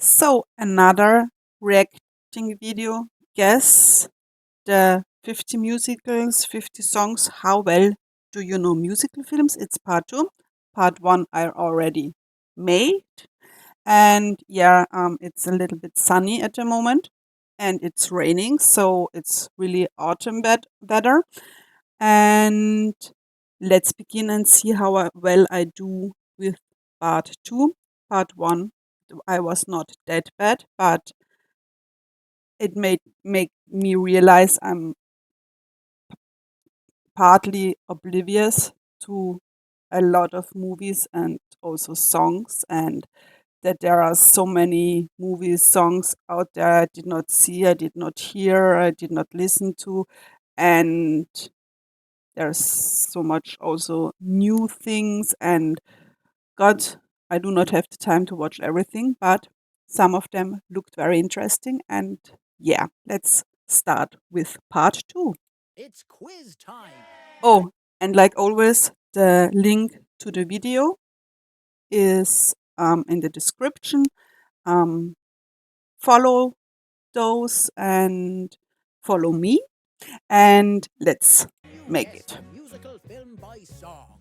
So, another reacting video. Guess the 50 musicals, 50 songs. How well do you know musical films? It's part two. Part one I already made. And yeah, it's a little bit sunny at the moment and it's raining. So, it's really autumn weather. And let's begin and see how well I do with part two. Part one, I was not that bad, but it made make me realize I'm partly oblivious to a lot of movies and also songs, and that there are so many movies, songs out there I did not see, I did not hear, I did not listen to, and there's so much also new things. And God, I do not have the time to watch everything, but some of them looked very interesting. And yeah, let's start with part two. It's quiz time. Oh, and like always, the link to the video is in the description. Um, follow those and follow me, and let's You make guessed it. a musical film by song.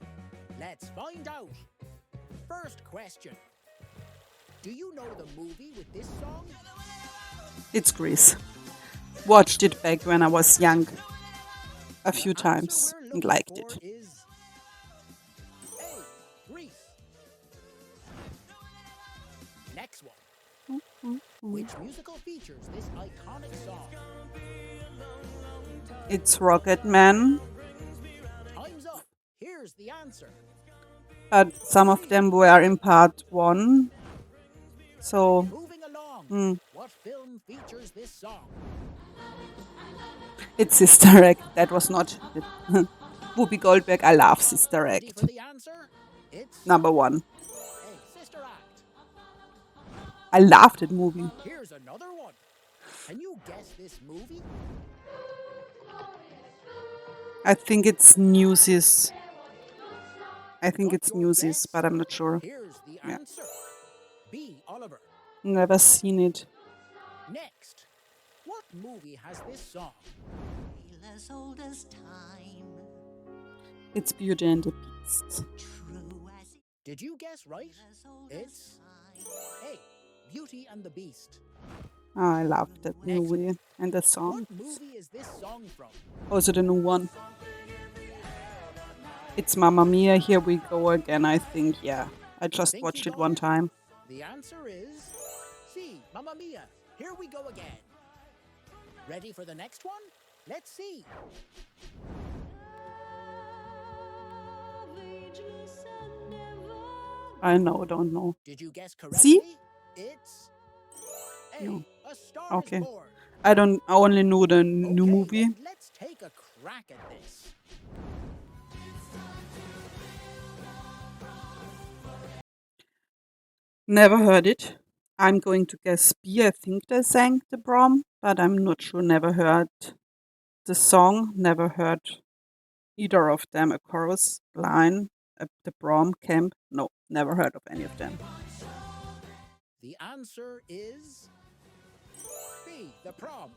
Let's find out. First question. Do you know the movie with this song? It's Grease. Watched it back when I was young a The few answer times we're and looking liked for it. is A. Grease. Next one. Which musical features this iconic song? It's Rocket Man, Time's up. Here's the answer. but some of them were in part one. So, Moving along. hmm, What film features this song? it's Sister Act. That was not it. Whoopi Goldberg. I love Sister Ready for Act. the answer? It's Number one. A. Sister Act. I love that movie. Here's another one. Can you guess this movie? I think it's Newsies. I think Got it's your Newsies, guess? but I'm not sure. Here's the Yeah, answer. B. Oliver. never seen it. Next. What movie has this song? As old as time, It's Beauty and the Beast. true as Did you guess right? as old It's as time. A. Beauty and the Beast. Oh, I love that Next. movie and the song. What movie is this song from? Also the new one. It's Mamma Mia. Here we go again. I think. Yeah, I just Think watched you it got one it? time. The answer is C. Mamma Mia. Here we go again. Ready for the next one? Let's see. I know. Don't know. Did you guess correctly? See? It's A. No. A Star Okay. is Born. I don't. I only know the new Okay, movie. then let's take a crack at this. Never heard it. I'm going to guess B. I think they sang the prom, but I'm not sure. Never heard the song. Never heard either of them. A chorus line at the prom camp. No, never heard of any of them. The answer is B. The Prom.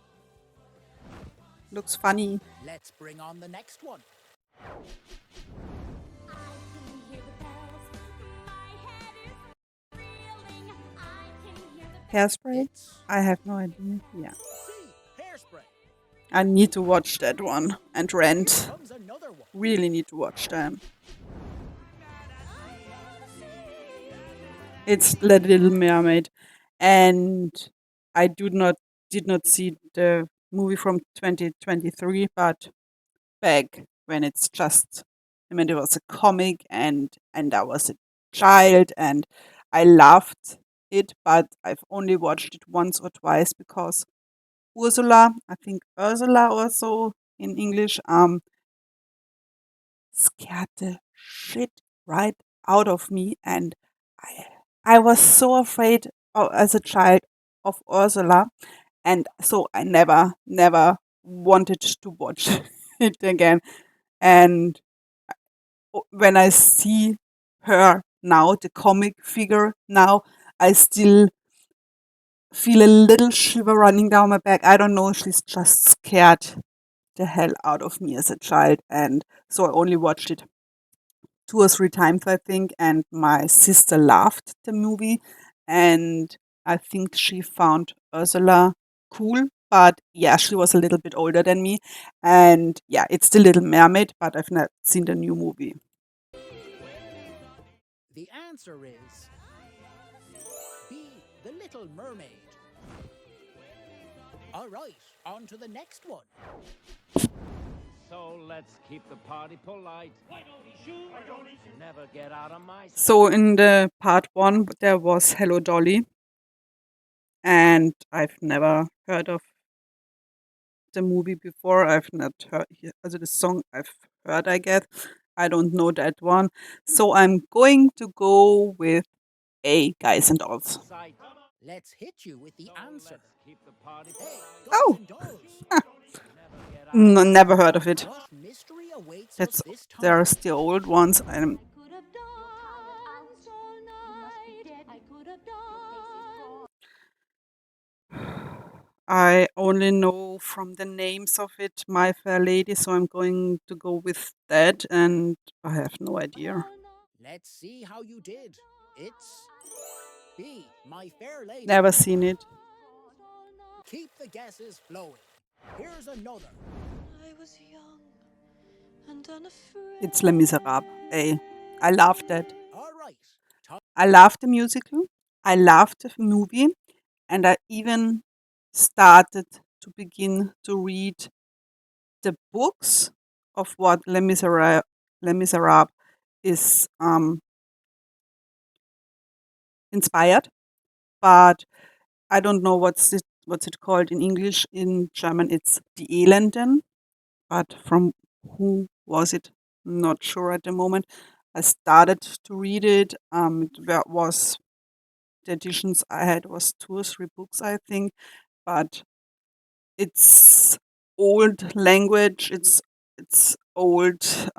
Looks funny. Let's bring on the next one. Hairspray? It's I have no idea. Yeah. C. Hairspray. I need to watch that one and Here Rent. comes another one. Really need to watch them. It's The Little Mermaid, and I did not see the movie from 2023, but back when it's just, I mean, it was a comic, and I was a child, and I loved it, but I've only watched it once or twice because Ursula, I think Ursula or so in English, scared the shit right out of me, and I I was so afraid as a child of Ursula, and so I never wanted to watch it again. And when I see her now, the comic figure now, I still feel a little shiver running down my back. I don't know, she's just scared the hell out of me as a child. And so I only watched it 2 or 3 times, I think. And my sister loved the movie. And I think she found Ursula cool. But yeah, she was a little bit older than me. And yeah, it's The Little Mermaid, but I've not seen the new movie. The answer is B. The Little Mermaid. All right, on to the next one. So let's keep the party polite. Never get out of my sight. So in the part one, there was Hello Dolly. And I've never heard of the movie before. I've not heard also the song I've heard, I guess. I don't know that one. So I'm going to go with A, Guys and Dolls. Sight. Let's hit you with the So answer. let's keep the party Hey, polite. guys Oh, and dolls. Never get out no, never heard of it. What mystery awaits That's us this time? there's the old ones. I'm I could have danced all night. I could have danced. I only know from the names of it My Fair Lady, so I'm going to go with that, and I have no idea. Let's see how you did. It's B. My Fair Lady. Never seen it. Keep the guesses flowing. Here's another. I was young and unafraid. It's Les Miserables. A. I love that. All right. I love the musical. I love the movie, and I even started to begin to read the books of what Les Miserables is inspired. But I don't know what's it called in English. In German, it's Die Elenden. But from who was it? Not sure at the moment. I started to read it. Was the editions I had was 2 or 3 books, I think, but it's old language. It's old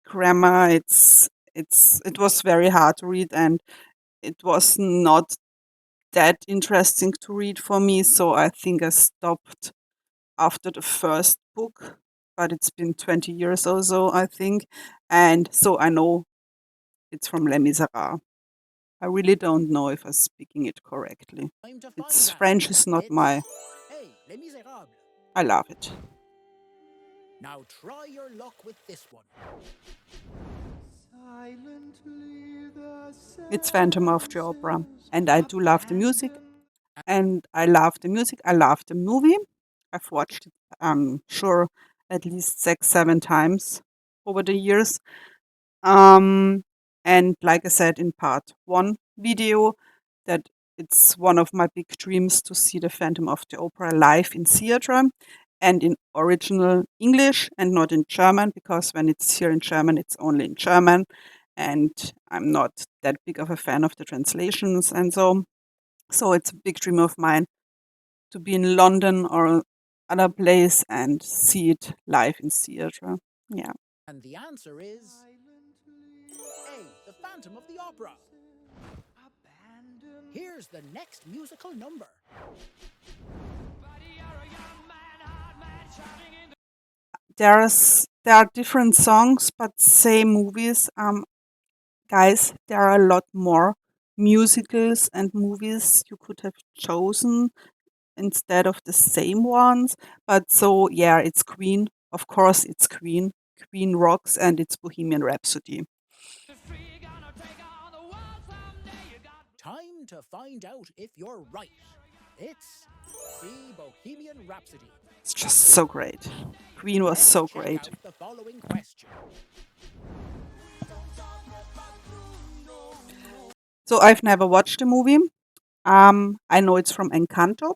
grammar. It was very hard to read, and it was not that interesting to read for me. So I think I stopped after the first book. But it's been 20 years or so, I think, and so I know it's from Les Miserables. I really don't know if I'm speaking it correctly. Time to find It's out. French is not It's my. Hey, Les Miserables. I love it. Now try your luck with this one. It's Phantom of the Opera, and I do love the music. And I love the music. I love the movie. I've watched it, I'm sure, at least 6, 7 times over the years. Um, and like I said in part one video, that it's one of my big dreams to see the Phantom of the Opera live in theater and in original English and not in German, because when it's here in German, it's only in German. And I'm not that big of a fan of the translations and so. So it's a big dream of mine to be in London or other place and see it live in theater. Yeah. And the answer is A. The Phantom of the Opera. Here's the next musical number. There are different songs, but same movies. Guys, there are a lot more musicals and movies you could have chosen instead of the same ones. But so yeah, it's Queen. Of course, it's Queen. Queen rocks, and it's Bohemian Rhapsody. Time to find out if you're right. It's C. Bohemian Rhapsody. It's just so great. Queen was Let's so check great. out the following question. So I've never watched the movie. I know it's from Encanto,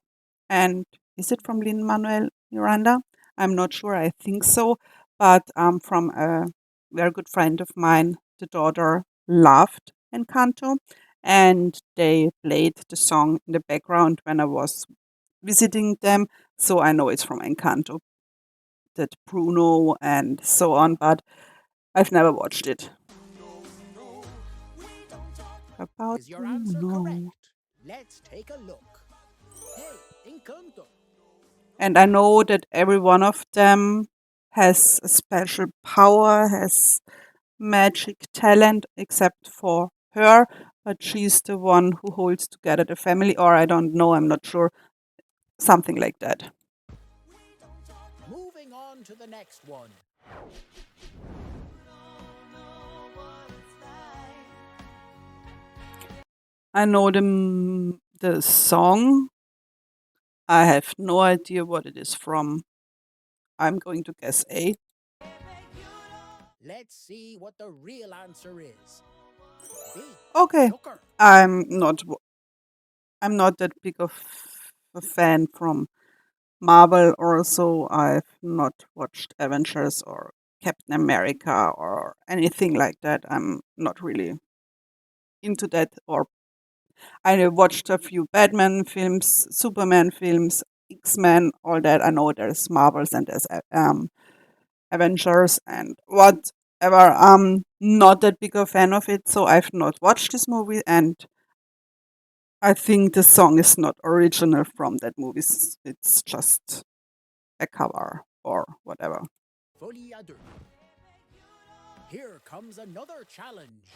and is it from Lin-Manuel Miranda? I'm not sure. I think so, but from a very good friend of mine, the daughter loved Encanto, and they played the song in the background when I was visiting them. So I know it's from Encanto, that Bruno and so on, but I've never watched it. About Is your answer Bruno. correct? Let's take a look. Encanto. And I know that every one of them has a special power, has magic talent, except for her, but she's the one who holds together the family, or I don't know, I'm not sure, something like that. Moving on to the next one. I know the song. I have no idea what it is from. I'm going to guess A. Let's see what the real answer is. B. Okay. Joker. I'm not that big of a fan from Marvel. Also, I've not watched Avengers or Captain America or anything like that. I'm not really into that. Or I watched a few Batman films, Superman films, X-Men, all that. I know there's Marvels and there's Avengers and whatever. I'm not that big a fan of it, so I've not watched this movie, and I think the song is not original from that movie. It's just a cover or whatever. Folie à deux. Here comes another challenge.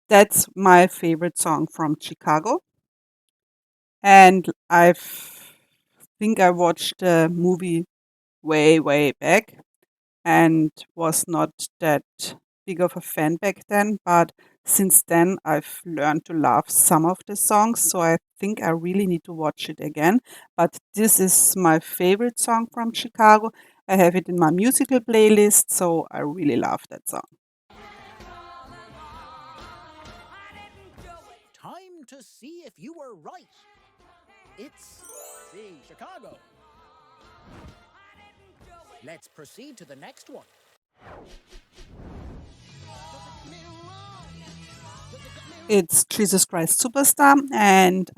That's my favorite song from Chicago, and I think I watched the movie way back and was not that big of a fan back then, but since then I've learned to love some of the songs, so I think I really need to watch it again. But this is my favorite song from Chicago. I have it in my musical playlist, so I really love that song. Time to see if you were right. It's C. Chicago. Let's proceed to the next one. It's Jesus Christ Superstar, and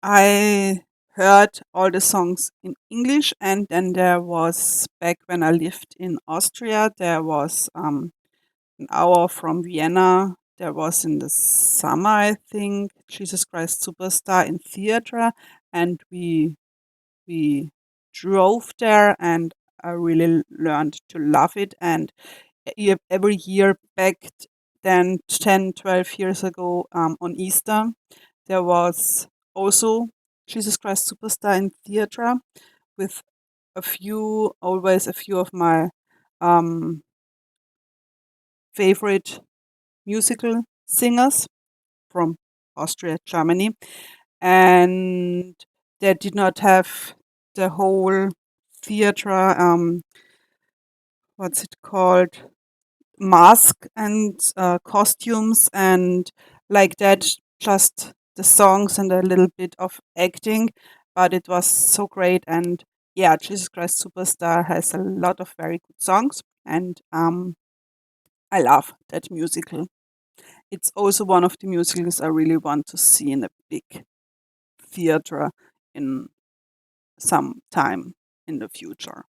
I heard all the songs in English, and then there was back when I lived in Austria, there was an hour from Vienna. There was in the summer, I think, Jesus Christ Superstar in theater, and we drove there, and I really learned to love it. And every year back then, 10, 12 years ago, on Easter, there was also Jesus Christ Superstar in theater with always a few of my um, favorite musical singers from Austria, Germany, and they did not have the whole theater, what's it called, mask and costumes and like that, just the songs and a little bit of acting, but it was so great. And yeah, Jesus Christ Superstar has a lot of very good songs, and I love that musical. It's also one of the musicals I really want to see in a big theater in some time in the future.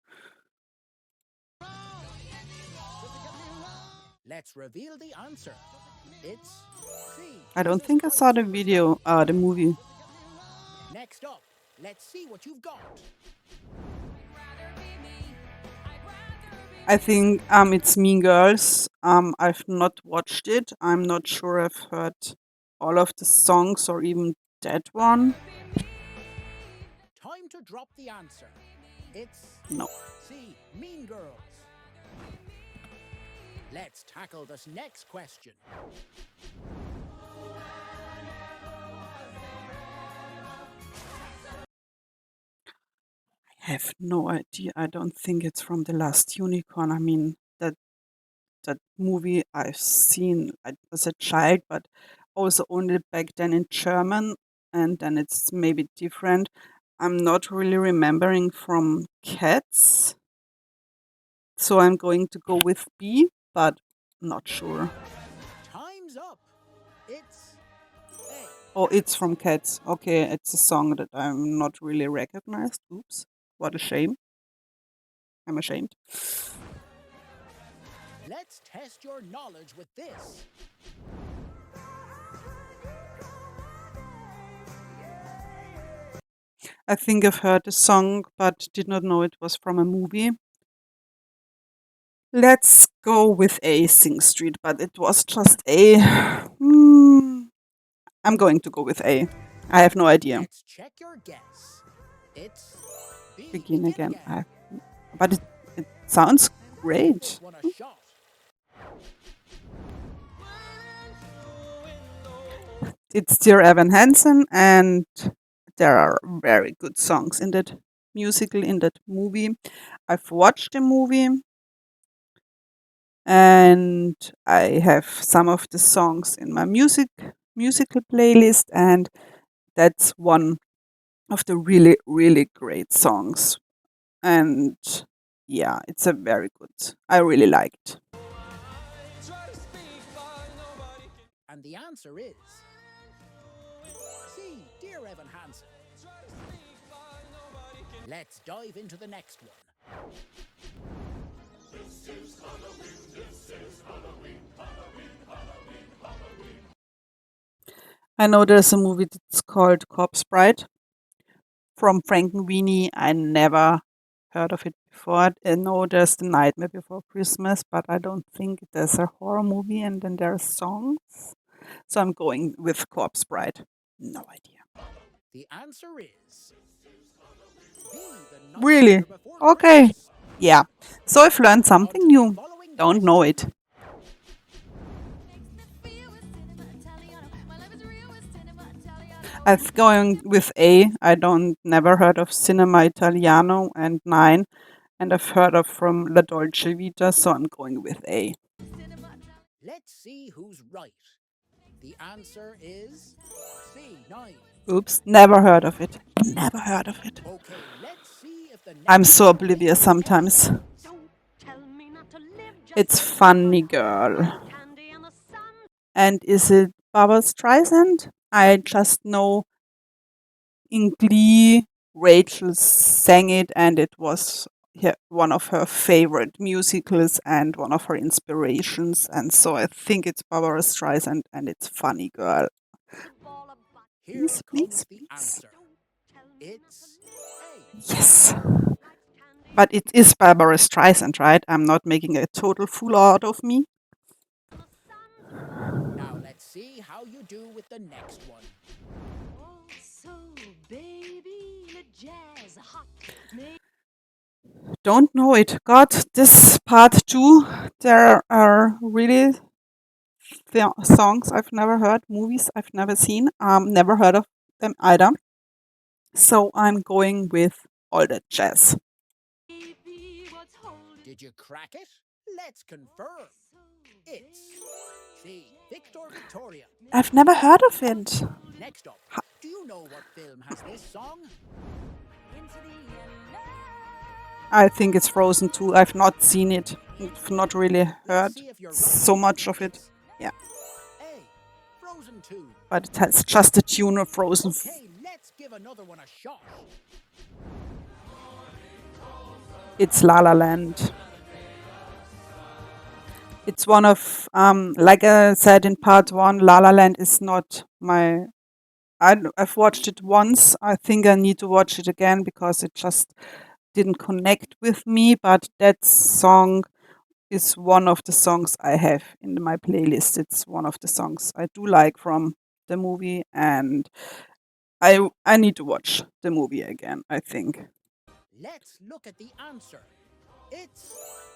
Let's reveal the answer. It's C. I don't Jesus think I Christ saw the Superstar. the movie. Next up, let's see what you've got. I think it's Mean Girls. I've not watched it. I'm not sure I've heard all of the songs or even that one. Time to drop the answer. It's No. C. Mean Girls. Let's tackle this next question. I have no idea. I don't think it's from The Last Unicorn. I mean, that movie I've seen as a child, but also only back then in German, and then it's maybe different. I'm not really remembering from Cats, so I'm going to go with B, but not sure. Time's up. It's A. Oh, it's from Cats. Okay, it's a song that I'm not really recognized. Oops, what a shame. I'm ashamed. Let's test your knowledge with this. I think I've heard the song, but did not know it was from a movie. Let's go with A, Sing Street, but it was just A. I'm going to go with A. I have no idea. Let's check your guess. It's B. Begin again. But it sounds great. This one a shot. It's Dear Evan Hansen, and there are very good songs in that musical, in that movie. I've watched the movie, and I have some of the songs in my musical playlist, and that's one of the really, really great songs. And yeah, it's a very good. I really liked. And the answer is C. Dear Evan Hansen. Let's dive into the next one. I know there's a movie that's called Corpse Bride from Frankenweenie. I never heard of it before. I know there's The Nightmare Before Christmas, but I don't think there's a horror movie and then there are songs. So I'm going with Corpse Bride. No idea. The answer is B. The Really? Nightmare Before Okay. Christmas. Yeah. So I've learned something On to the new. following Don't know it. I'm going with A. I don't never heard of Cinema Italiano and 9, and I've heard of from La Dolce Vita, so I'm going with A. Let's see who's right. The answer is C. 9. Oops, never heard of it. Never heard of it. Okay, let's see if the I'm next so one oblivious makes sometimes. sense. Don't tell me not to live, just It's say Funny what Girl. candy and the sun. And is it Barbara Streisand? I just know in Glee, Rachel sang it, and it was one of her favorite musicals and one of her inspirations. And so I think it's Barbara Streisand, and it's Funny Girl. Ball of butter. Here Please, comes please, the please. answer. Tell me not It's to A. Yes. likes candy But it is Barbara Streisand, right? I'm not making a total fool out of me. and the sun. Now let's see how you do with the next one. Oh, so baby, the jazz hot. Don't know it. God, this part 2, there are really songs I've never heard, movies I've never seen, never heard of them either. So I'm going with All That Jazz. Baby, what's holding Did you crack it? Let's confirm. It's C. Victoria. I've never heard of it. Next up, do you know what film has this song? into the end? I think it's Frozen 2. I've not seen it. I've not really heard Let's see if you're right. so much of it. Yeah. A. Frozen 2. But it has just the tune of Frozen. Okay, let's give another one a shot. It's La La Land. It's one of, like I said in part 1, La La Land is not my. I've watched it once. I think I need to watch it again because it just didn't connect with me. But that song is one of the songs I have in my playlist. It's one of the songs I do like from the movie, and I need to watch the movie again, I think. Let's look at the answer. It's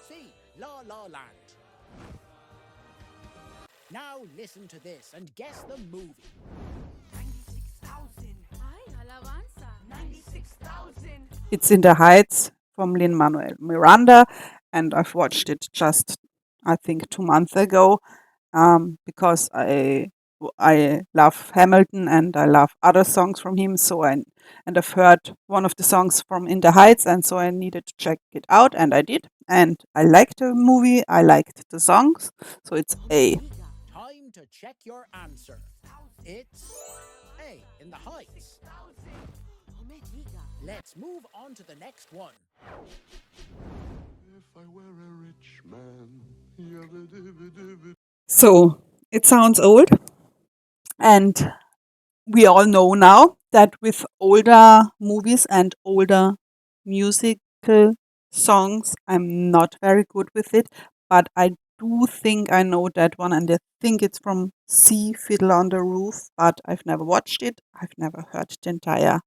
C. La La Land. Now listen to this and guess the movie. 96,000. Ay, alabanza. 96,000. It's In the Heights from Lin-Manuel Miranda, and I've watched it just, I think, 2 months ago, because I love Hamilton and I love other songs from him. And I've heard one of the songs from In the Heights, and so I needed to check it out, and I did. And I liked the movie. I liked the songs, so it's A. Time to check your answer. It's A. In the Heights. Let's move on to the next one. If I were a rich man, yabba-dibba-dibba. So it sounds old, and we all know now that with older movies and older musical songs, I'm not very good with it, but I do think I know that one, and I think it's from C, Fiddle on the Roof, but I've never watched it. I've never heard the entire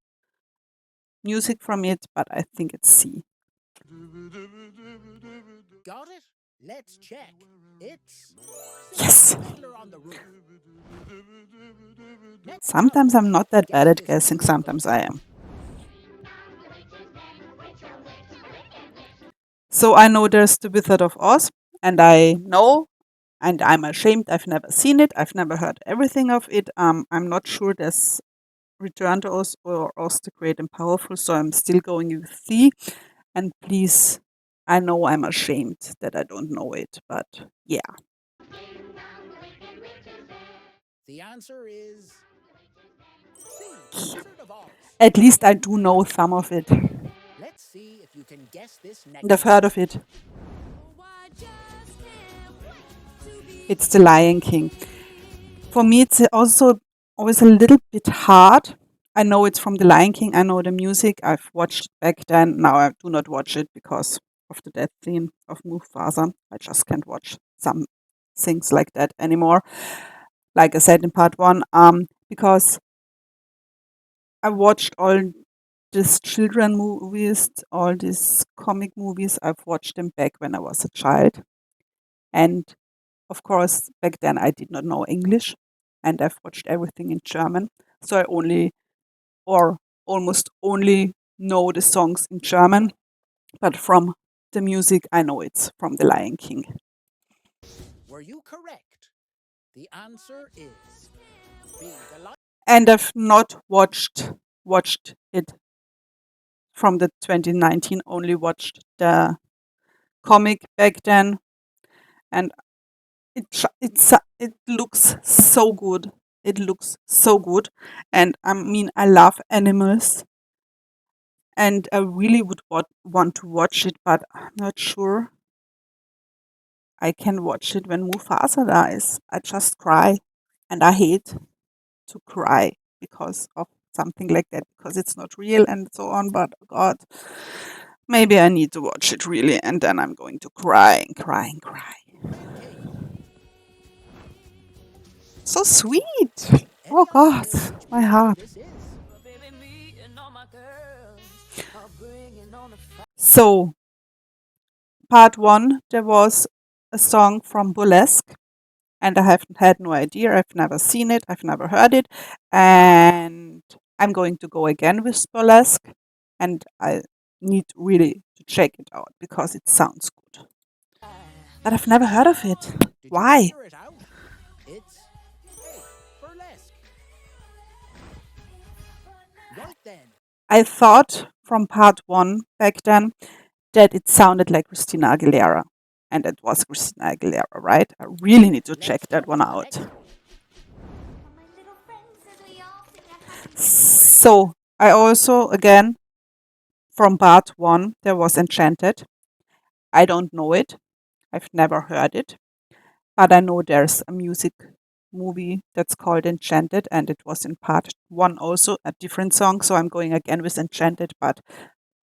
music from it, but I think it's C. Got it? Let's check. It's C, Yes! Fiddler on the Roof. Next Sometimes I'm challenge. not that bad Guess at this guessing, musical. sometimes I am. So I know there's The Wizard of Oz, and I know, and I'm ashamed I've never seen it. I've never heard everything of it. I'm not sure there's Return to Oz or Oz the Great and Powerful, so I'm still going with C. And please, I know I'm ashamed that I don't know it, but yeah. The answer is C, Wizard of Oz. At least I do know some of it. Let's see if you can guess this And next I've one. heard of it. It's The Lion King. For me, it's also always a little bit hard. I know it's from The Lion King. I know the music. I've watched it back then. Now I do not watch it because of the death scene of Mufasa. I just can't watch some things like that anymore. Like I said in part one, because I watched all these children movies, all these comic movies. I've watched them back when I was a child, and of course, back then I did not know English, and I've watched everything in German. So I only, or almost only, know the songs in German, but from the music, I know it's from The Lion King. Were you correct? The answer is B, the Lion. And I've not watched it from the 2019. Only watched the comic back then, and it looks so good. It looks so good, and I mean I love animals, and I really would want to watch it, but I'm not sure I can watch it when Mufasa dies. I just cry, and I hate to cry because of something like that, because it's not real and so on. But God, maybe I need to watch it really, and then I'm going to cry and cry and cry. Okay. So sweet. Any Oh God, idea which my musical heart. this is? So, part one, there was a song from Burlesque, and I have had no idea. I've never seen it, I've never heard it, and I'm going to go again with Burlesque, and I need really to check it out because it sounds good. But I've never heard of it. Did you Why? figure it out? It's A, burlesque. Right then. I thought from part one back then that it sounded like Christina Aguilera. And it was Christina Aguilera, right? I really need to check Let's that jump one to the out. next one. So I also, again, from part one, there was Enchanted. I don't know it. I've never heard it. But I know there's a music movie that's called Enchanted, and it was in part one also, a different song. So I'm going again with Enchanted, but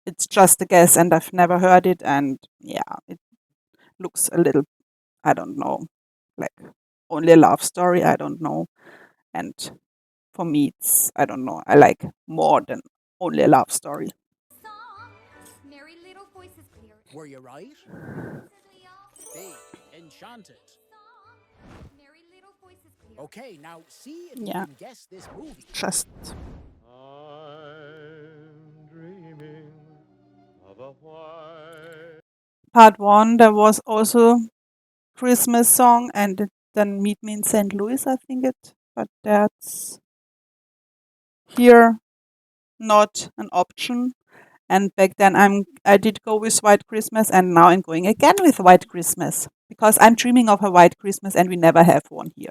it's just a guess, and I've never heard it. And yeah, it looks a little, I don't know, like only a love story. I don't know. And for me, it's, I don't know, I like more than only a love story. Were you right? B, enchanted. Okay, now see if you Yeah, can guess this movie. just I'm dreaming of a white. part one, there was also Christmas song, and then Meet Me in St. Louis, I think it, but that's here not an option. And back then I did go with White Christmas, and now I'm going again with White Christmas because I'm dreaming of a White Christmas, and we never have one here.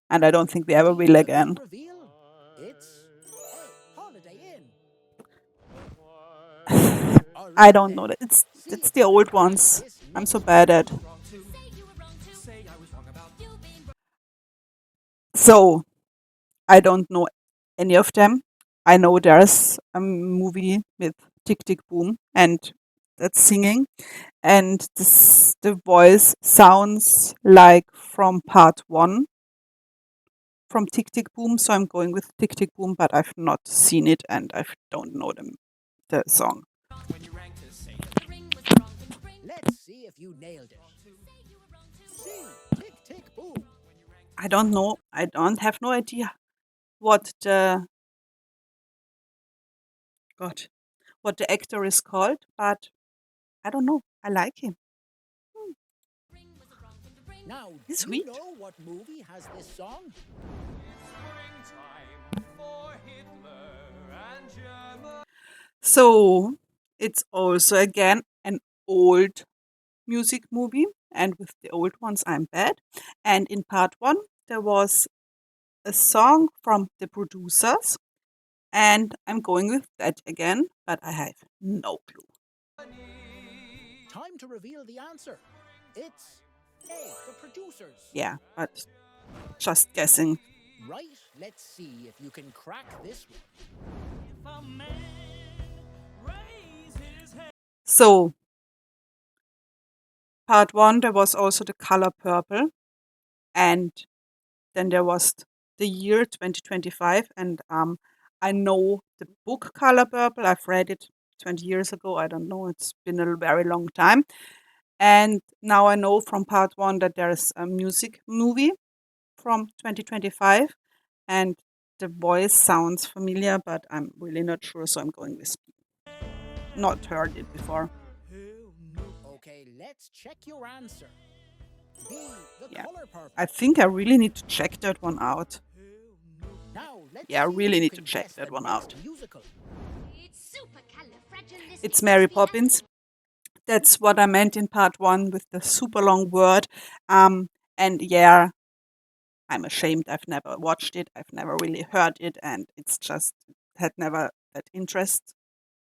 And I don't think we ever Ready will for the big again. reveal? It's A, Holiday Inn. All I right don't then. know that. See It's if the you can old crack ones. this I'm so next bad at. Say I was wrong about So I don't know any of them. I know there's a movie with Tick Tick Boom and that's singing, and the voice sounds like from part one from Tick Tick Boom, so I'm going with Tick Tick Boom, but I've not seen it and I don't know the song. Let's see if you nailed it. C. Tick, tick, boom. I don't know. I don't have no idea what the God, what the actor is called, but I don't know. I like him. Hmm, Now, he's do you sweet. know what movie has this song? So it's also again an old music movie, and with the old ones I'm bad. And in part one there was a song from the producers, and I'm going with that again, but I have no clue. Time to reveal the answer. It's A, the producers. Yeah, but just guessing. Right, let's see if you can crack this one. So part one there was also the color purple, and then there was the year 2025, and I know the book Color Purple. I've read it 20 years ago. I don't know. It's been a very long time. And now I know from part one that there is a music movie from 2025, and the voice sounds familiar, but I'm really not sure. So I'm going with not heard it before. Okay, let's check your answer. B, the Yeah, color purple. I think I really need to check that one out. Now, let's Yeah, I see if really you need to can check guess that the one next out. It's musical. It's Mary Poppins. That's what I meant in part one with the super long word. And yeah, I'm ashamed. I've never watched it. I've never really heard it, and it's just had never that interest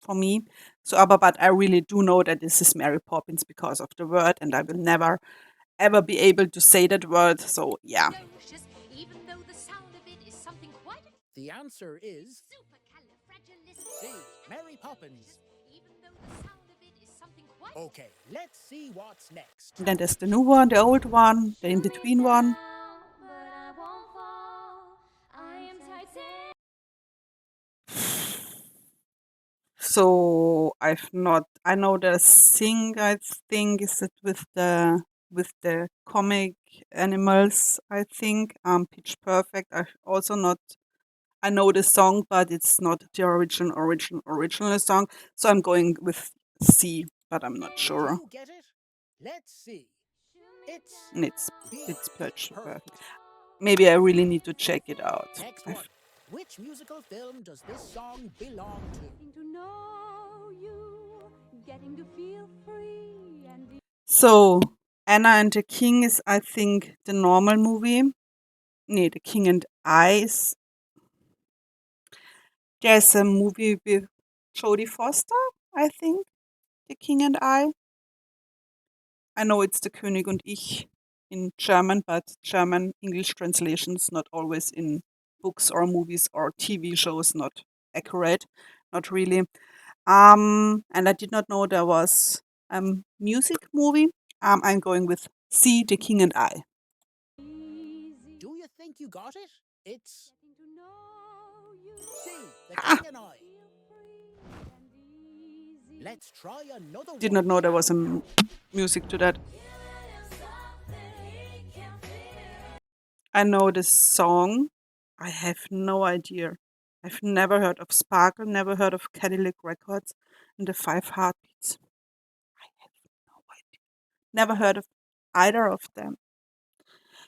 for me. So, but I really do know that this is Mary Poppins because of the word, and I will never ever be able to say that word. So yeah, even though the sound of it is something quite The answer is supercalifragilistic. C, Mary Poppins. Even though the sound of it is something quite Okay, let's see what's next. and then there's the new one, the old one, the in between one. but I won't fall. I am Titan. So I've not. I know the Sing. I think is it with the comic animals. I think Pitch Perfect. I've also not. I know the song, but it's not the original song. So I'm going with C, but I'm not Do sure. you get it? Let's see. It's And B, it's Pitch perfect. Perfect. Maybe I really need to check it out. Next one. Which musical film does this song belong to? Getting to know you, getting to feel free and So Anna and the King is, I think, the normal movie. Nee, The King and I is. There's a movie with Jodie Foster, I think. The King and I. I know it's The König und ich in German, but German English translations not always in books or movies or TV shows not accurate, not really. And I did not know there was a music movie. I'm going with C, The King and I. easy. Do you think you got it? It's Getting to know you, C, The Ah, King and I. feel free and easy. Let's try another did one. not know there was shall a music to that. I know the song. I have no idea. I've never heard of Sparkle, never heard of Cadillac Records and the Five Heartbeats. I have no idea. Never heard of either of them.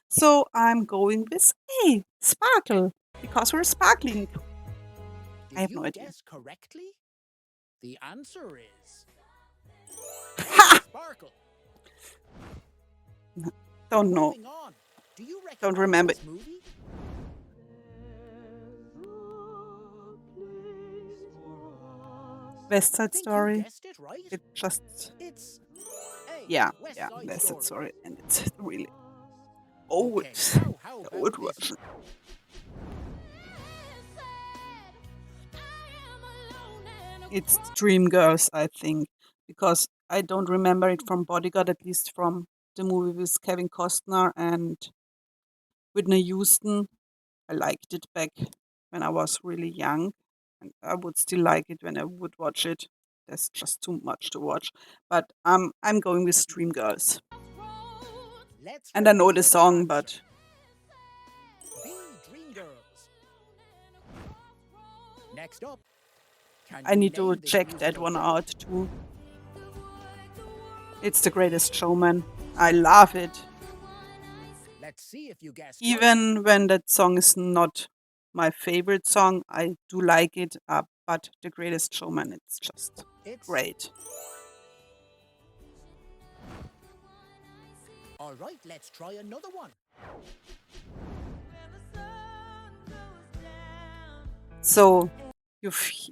So I'm going with A, Sparkle, because we're sparkling. I Did have no you idea. guess correctly? The answer is Ha! Sparkle. Don't know. Moving on. Do you Don't recognize remember. this movie? West Side Think you Story. guessed it right? It just, It's A, yeah, West yeah, Side West Side Story. Story. And it's really old. Okay, now how The about old this version. one? It's Dreamgirls, I think, because I don't remember it from Bodyguard, at least from the movie with Kevin Costner and Whitney Houston. I liked it back when I was really young, and I would still like it when I would watch it. There's just too much to watch, but I'm going with Dreamgirls, Let's and I know reveal the song, answer. but B. Dreamgirls. Next up, can I you need to name this check that musical one film? out too. It's The Greatest Showman. I love it. Let's see if you guessed right. Even when that song is not my favorite song, I do like it. But The Greatest Showman, it's just It's great. all right. Let's try another one. So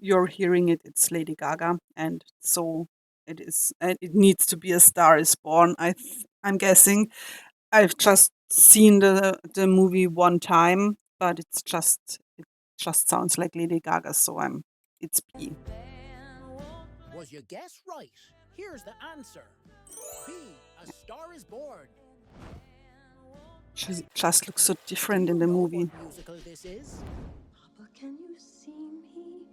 you're hearing it. It's Lady Gaga, and so it is. And it needs to be A Star Is Born. I'm guessing. I've just seen the movie one time, but it just sounds like Lady Gaga. So it's B. Was your guess right? Here's the answer. B. A Star Is Born. She just looks so Do different you in the know movie. what musical this is? Papa, can you see me?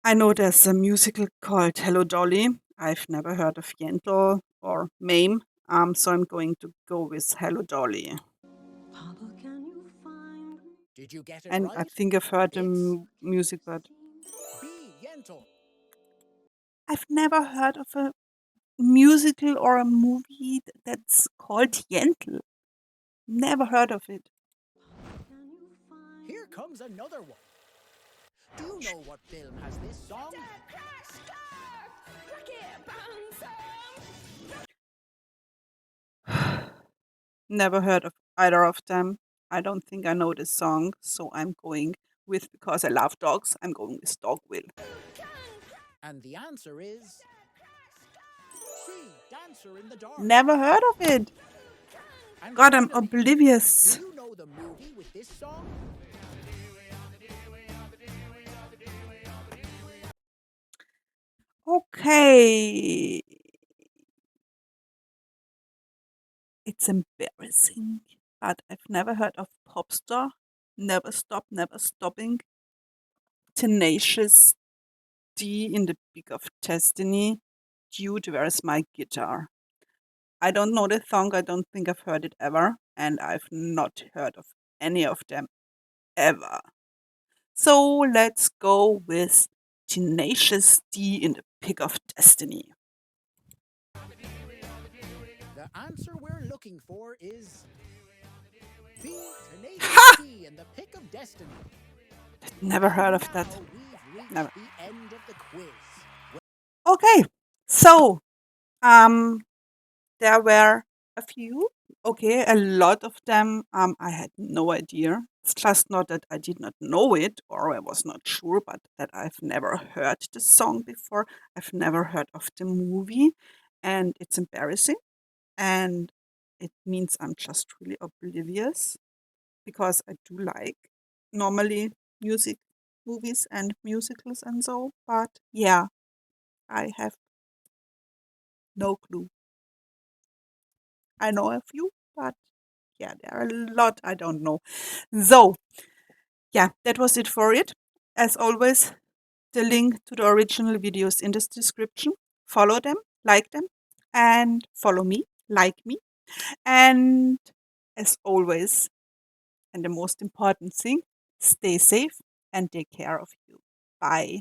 I know there's a musical called Hello Dolly. I've never heard of Yentl or Mame, so I'm going to go with Hello Dolly. Papa, can you find me? Did you get it And I right? think I've heard the It's music, but B. Yentl. I've never heard of a musical or a movie that's called Yentl. Never heard of it. Can you find Here comes another one. Do you know what film has this song? Never heard of either of them. I don't think I know this song, so I'm going with, because I love dogs, I'm going with Dogville. And the answer is C. Dancer in the Dark. Never heard of it. And God, I'm finally, oblivious. do you know the movie with this song? Okay. It's embarrassing, but I've never heard of Popstar, Never Stop, Never Stopping, Tenacious D in the Peak of Destiny, Dude, Where's My Guitar? I don't know the song, I don't think I've heard it ever, and I've not heard of any of them ever. So let's go with Tenacious D in the Pick of Destiny. The answer we're looking for is B. Tenacious Ha! D in the Pick of Destiny. Never heard of that. Now we've reached Never. the end of the quiz. Okay, so there were a few. Okay, a lot of them I had no idea. It's just not that I did not know it or I was not sure, but that I've never heard the song before. I've never heard of the movie, and it's embarrassing. And it means I'm just really oblivious because I do like normally music, movies, and musicals and so. But yeah, I have no clue. I know a few, but yeah, there are a lot I don't know. So, yeah, that was it for it. As always, the link to the original videos in this description. Follow them, like them, and follow me, like me. And as always, and the most important thing, stay safe and take care of you. Bye.